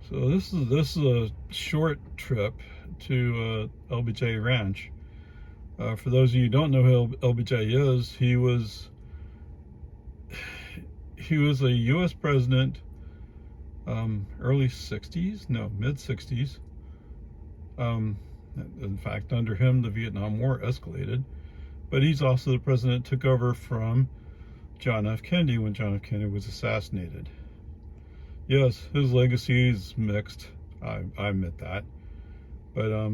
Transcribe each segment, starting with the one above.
So this is a short trip to LBJ Ranch. For those of you who don't know who LBJ is, he was a U.S. president, early '60s, no, mid '60s. In fact, under him, the Vietnam War escalated. But he's also the president that took over from John F. Kennedy when John F. Kennedy was assassinated. Yes, his legacy is mixed. I admit that. But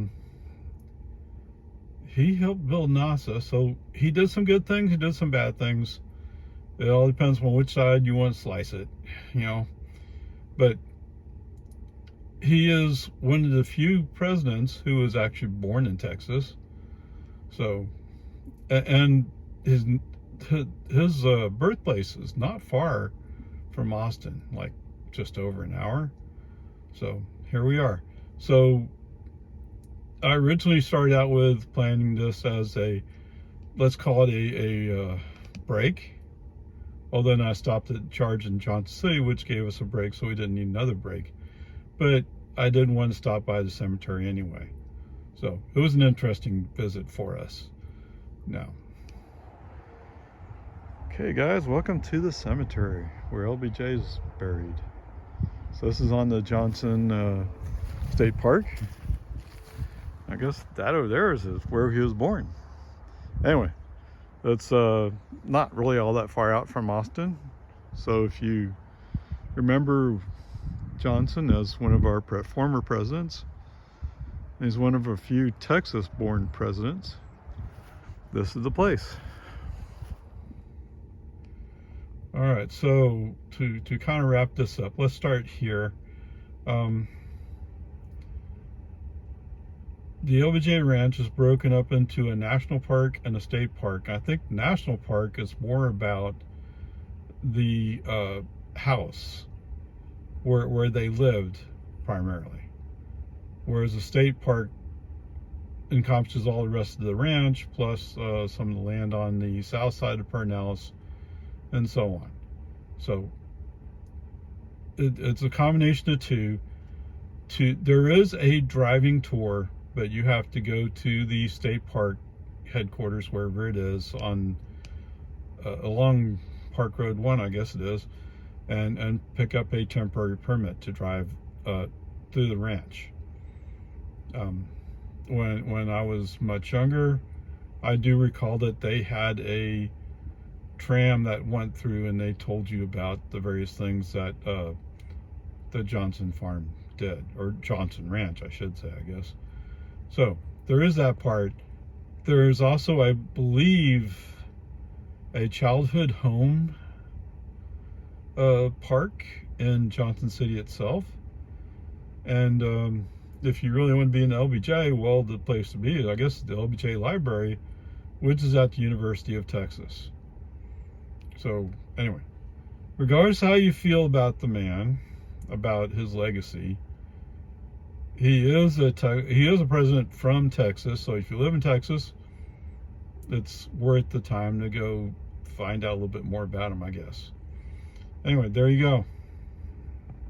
he helped build NASA, so he did some good things, he did some bad things. It all depends on which side you want to slice it, you know. But he is one of the few presidents who was actually born in Texas. So, and his birthplace is not far from Austin, like just over an hour. So here we are. So I originally started out with planning this as a, let's call it a break. Well, then I stopped at Charge in Johnson City, which gave us a break, so we didn't need another break. But I didn't want to stop by the cemetery anyway. So it was an interesting visit for us. Now, okay guys, welcome to the cemetery where LBJ is buried. So this is on the Johnson State Park. I guess that over there is where he was born. Anyway, it's not really all that far out from Austin. So if you remember Johnson as one of our former presidents, he's one of a few Texas-born presidents. This is the place. All right, so to kind of wrap this up, let's start here. The LBJ Ranch is broken up into a national park and a state park. I think national park is more about the house where they lived primarily, whereas the state park encompasses all the rest of the ranch, plus some of the land on the south side of Pinellas, and so on. So it's a combination of two. There is a driving tour, but you have to go to the state park headquarters, wherever it is, on along Park Road 1, I guess it is, and pick up a temporary permit to drive through the ranch. When I was much younger, I do recall that they had a tram that went through, and they told you about the various things that the Johnson farm did, or Johnson Ranch, I should say, I guess. So there is that part. There is also, I believe, a childhood home park in Johnson City itself. And if you really want to be in LBJ, well, the place to be is, I guess, the LBJ Library, which is at the University of Texas. So anyway, regardless how you feel about the man, about his legacy, he is a president from Texas. So if you live in Texas, it's worth the time to go find out a little bit more about him, I guess. Anyway, there you go.